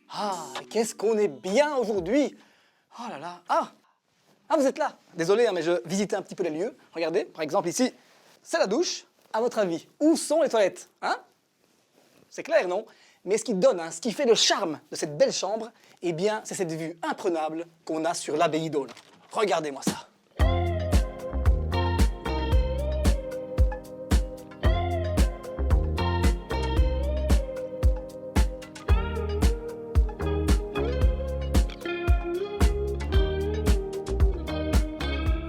Ah, qu'est-ce qu'on est bien aujourd'hui! Oh là là! Ah, vous êtes là! Désolé, hein, mais je visitais un petit peu les lieux. Regardez, par exemple ici, c'est la douche. À votre avis, où sont les toilettes? Hein? C'est clair, non? Mais ce qui donne, ce qui fait le charme de cette belle chambre, eh bien, c'est cette vue imprenable qu'on a sur l'abbaye d'Aulne. Regardez-moi ça!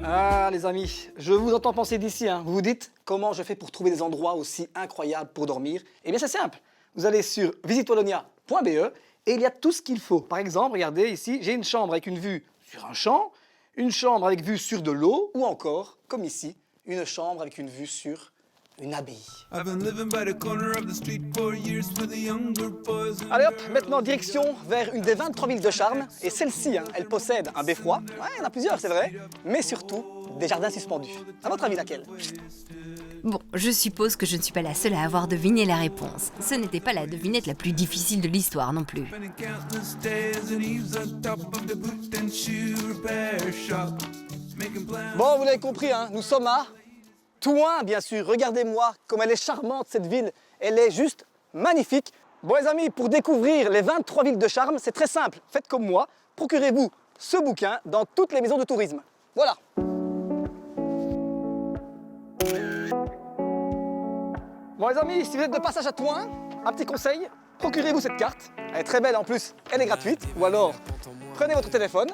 Ah les amis, je vous entends penser d'ici, Vous vous dites comment je fais pour trouver des endroits aussi incroyables pour dormir? Eh bien c'est simple, vous allez sur visitewallonia.be et il y a tout ce qu'il faut. Par exemple, regardez ici, j'ai une chambre avec une vue sur un champ, une chambre avec vue sur de l'eau ou encore, comme ici, une chambre avec une vue sur une abbaye. Allez hop, maintenant direction vers une des 23 villes de charme. Et celle-ci, elle possède un beffroi. Ouais, il y en a plusieurs, c'est vrai. Mais surtout, des jardins suspendus. À votre avis, laquelle? Bon, je suppose que je ne suis pas la seule à avoir deviné la réponse. Ce n'était pas la devinette la plus difficile de l'histoire non plus. Bon, vous l'avez compris, nous sommes à Thouin, bien sûr. Regardez-moi comme elle est charmante, cette ville. Elle est juste magnifique. Bon, les amis, pour découvrir les 23 villes de charme, c'est très simple. Faites comme moi. Procurez-vous ce bouquin dans toutes les maisons de tourisme. Voilà. Bon, les amis, si vous êtes de passage à Thouin, un petit conseil. Procurez-vous cette carte. Elle est très belle en plus. Elle est gratuite. Ou alors, prenez votre téléphone,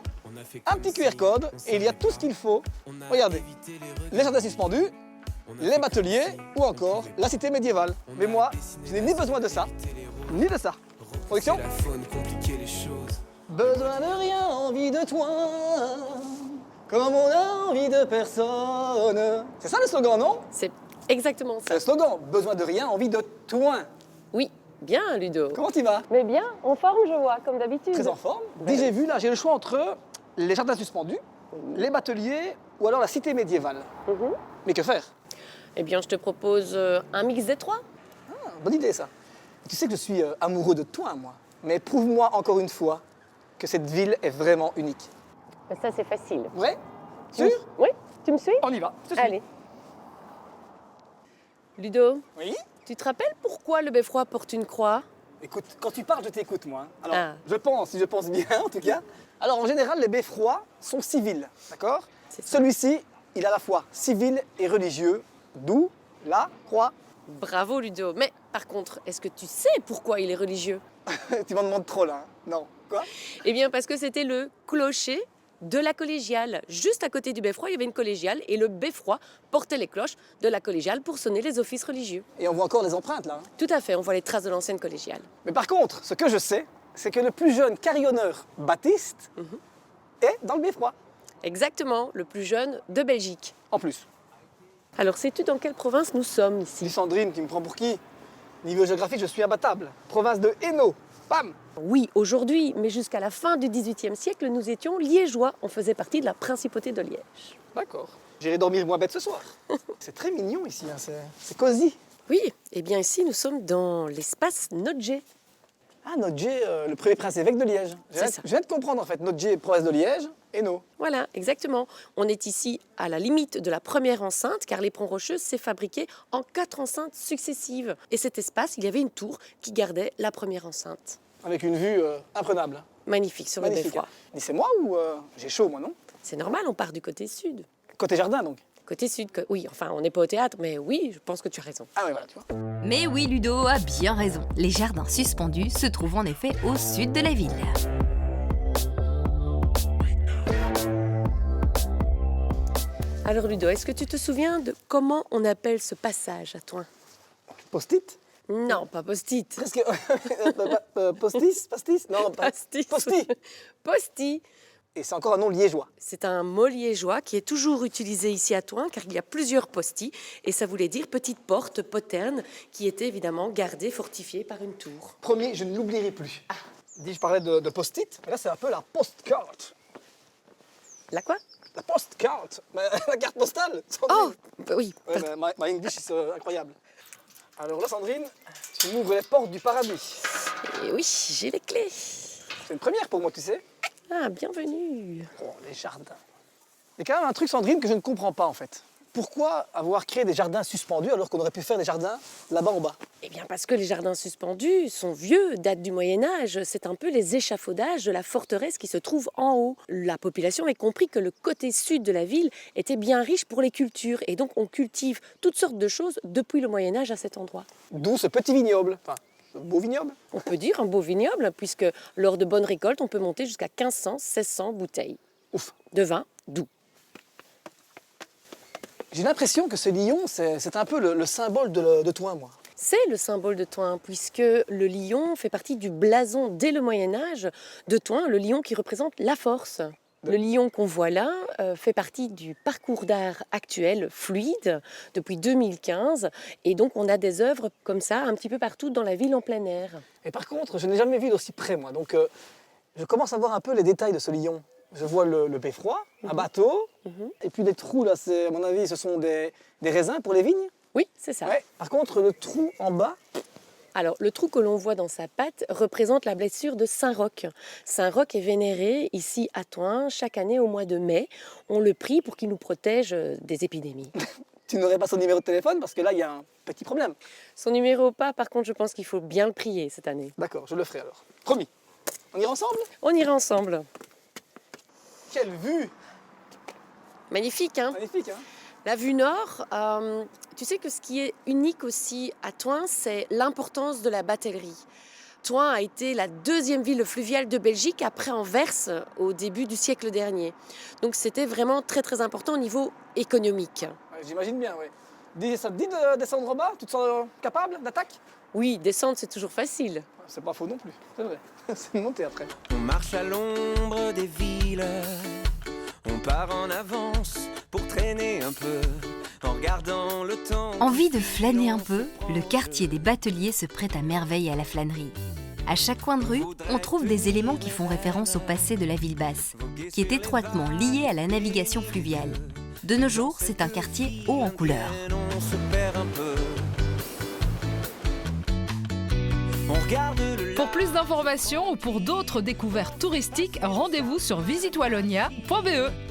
un petit QR code et il y a tout ce qu'il faut. Regardez. Les jardins suspendus, les bateliers ou encore la cité médiévale. Mais moi, je n'ai ni besoin de ça, ni de ça. Production. Besoin de rien, envie de toi, comme on a envie de personne. C'est ça le slogan, non? C'est exactement C'est ça. le slogan. Besoin de rien, envie de toi. Oui, bien Ludo. Comment tu vas? Mais bien, en forme je vois, comme d'habitude. Très en forme. Dis, j'ai vu, là, j'ai le choix entre les jardins suspendus, les bateliers ou alors la cité médiévale. Mais que faire? Eh bien, je te propose un mix des trois. Bonne idée, ça. Tu sais que je suis amoureux de toi, moi. Mais prouve-moi encore une fois que cette ville est vraiment unique. Ça c'est facile. Vrai? Sûr? Oui, tu me suis? On y va. Je te suis. Allez. Ludo, Oui? tu te rappelles pourquoi le beffroi porte une croix? Écoute, quand tu parles, je t'écoute, moi. Alors, Ah. je pense bien, en tout cas. Alors, en général, les beffrois sont civils, d'accord? C'est ça. Celui-ci, il est à la fois civil et religieux, d'où la croix. Bravo Ludo. Mais par contre, est-ce que tu sais pourquoi il est religieux? Tu m'en demandes trop, là. Non. Quoi? Eh bien, parce que c'était le clocher de la collégiale. Juste à côté du beffroi, il y avait une collégiale et le beffroi portait les cloches de la collégiale pour sonner les offices religieux. Et on voit encore les empreintes, là. Tout à fait, on voit les traces de l'ancienne collégiale. Mais par contre, ce que je sais, c'est que le plus jeune carillonneur Baptiste est dans le beffroi, Exactement, le plus jeune de Belgique. en plus. Alors, sais-tu dans quelle province nous sommes Dis ici? Sandrine, tu me prends pour qui? Niveau géographique, je suis imbattable. Province de Hainaut. Bam! Oui, aujourd'hui, mais jusqu'à la fin du XVIIIe siècle, nous étions liégeois. On faisait partie de la principauté de Liège. D'accord. J'irai dormir moins bête ce soir. C'est très mignon ici, c'est cosy. Oui, eh bien ici, nous sommes dans l'espace Nodje. Ah, Nodje, le premier prince-évêque de Liège. C'est ça. Je viens de comprendre en fait. Nodje, province de Liège, Hainaut. Voilà, exactement. On est ici à la limite de la première enceinte, car l'éperon rocheux s'est fabriqué en 4 enceintes successives. Et cet espace, il y avait une tour qui gardait la première enceinte. Avec une vue imprenable. Magnifique sur le Magnifique. beffroi. Et c'est moi ou j'ai chaud, moi, non? C'est normal, on part du côté sud. Côté jardin, donc. Côté sud, oui, enfin, on n'est pas au théâtre, mais oui, je pense que tu as raison. Ah ouais, voilà, tu vois. Mais oui, Ludo a bien raison. Les jardins suspendus se trouvent en effet au sud de la ville. Alors Ludo, est-ce que tu te souviens de comment on appelle ce passage à Thouin? Post-it? Non, pas post-it. Presque. Postis? Pastis? Non, pas. Pastis. Posti. Posti. Et c'est encore un nom liégeois. C'est un mot liégeois qui est toujours utilisé ici à Thouin car il y a plusieurs postis et ça voulait dire petite porte, poterne, qui était évidemment gardée, fortifiée par une tour. Premier, je ne l'oublierai plus. Dis, je parlais de post-it, mais là c'est un peu la postcard. La quoi? La postcard, la carte postale. Oh, Sandrine. bah oui. Ouais, my English is incroyable. Alors là, Sandrine, tu m'ouvres les portes du paradis. Et oui, j'ai les clés. C'est une première pour moi, tu sais. Ah, bienvenue. Oh, les jardins. Il y a quand même un truc, Sandrine, que je ne comprends pas en fait. Pourquoi avoir créé des jardins suspendus alors qu'on aurait pu faire des jardins là-bas en bas? Eh bien parce que les jardins suspendus sont vieux, datent du Moyen-Âge. C'est un peu les échafaudages de la forteresse qui se trouve en haut. La population a compris que le côté sud de la ville était bien riche pour les cultures. Et donc on cultive toutes sortes de choses depuis le Moyen-Âge à cet endroit. D'où ce petit vignoble. Enfin, ce beau vignoble. On peut dire un beau vignoble, puisque lors de bonnes récoltes, on peut monter jusqu'à 1500, 1600 bouteilles Ouf. de vin doux. J'ai l'impression que ce lion, c'est un peu le symbole de Thoin, moi. C'est le symbole de Thoin, puisque le lion fait partie du blason dès le Moyen-Âge de Thoin, le lion qui représente la force. Le lion qu'on voit là fait partie du parcours d'art actuel fluide depuis 2015. Et donc on a des œuvres comme ça un petit peu partout dans la ville en plein air. Et par contre, je n'ai jamais vu d'aussi près, moi. Donc, je commence à voir un peu les détails de ce lion. Je vois le beffroi, un bateau, et puis les trous, là, à mon avis, ce sont des raisins pour les vignes. Oui, c'est ça. Ouais. Par contre, le trou en bas, Alors, le trou que l'on voit dans sa patte représente la blessure de Saint-Roch. Saint-Roch est vénéré ici à Thoin chaque année au mois de mai. On le prie pour qu'il nous protège des épidémies. tu n'aurais pas son numéro de téléphone parce que là, il y a un petit problème. Son numéro pas, par contre, je pense qu'il faut bien le prier cette année. D'accord, je le ferai alors. Promis. On ira ensemble? On ira ensemble. Quelle vue! Magnifique, hein? Magnifique, hein? La vue nord, tu sais que ce qui est unique aussi à Thoin, c'est l'importance de la batellerie. Thoin a été la deuxième ville fluviale de Belgique après Anvers au début du siècle dernier. Donc c'était vraiment très très important au niveau économique. Ouais, j'imagine bien, oui. Ça te dit de descendre en bas? Tu te sens capable d'attaque? Oui, descendre c'est toujours facile. C'est pas faux non plus, c'est vrai. C'est une montée après. On marche à l'ombre des villes, on part en avance pour traîner un peu, en regardant le temps. Envie de flâner un peu, le quartier des bateliers se prête à merveille à la flânerie. À chaque coin de rue, on trouve des éléments qui font référence au passé de la ville basse, qui est étroitement lié à la navigation fluviale. De nos jours, c'est un quartier haut en couleurs. On se perd un peu. On regarde le Pour plus d'informations ou pour d'autres découvertes touristiques, rendez-vous sur visitwallonia.be.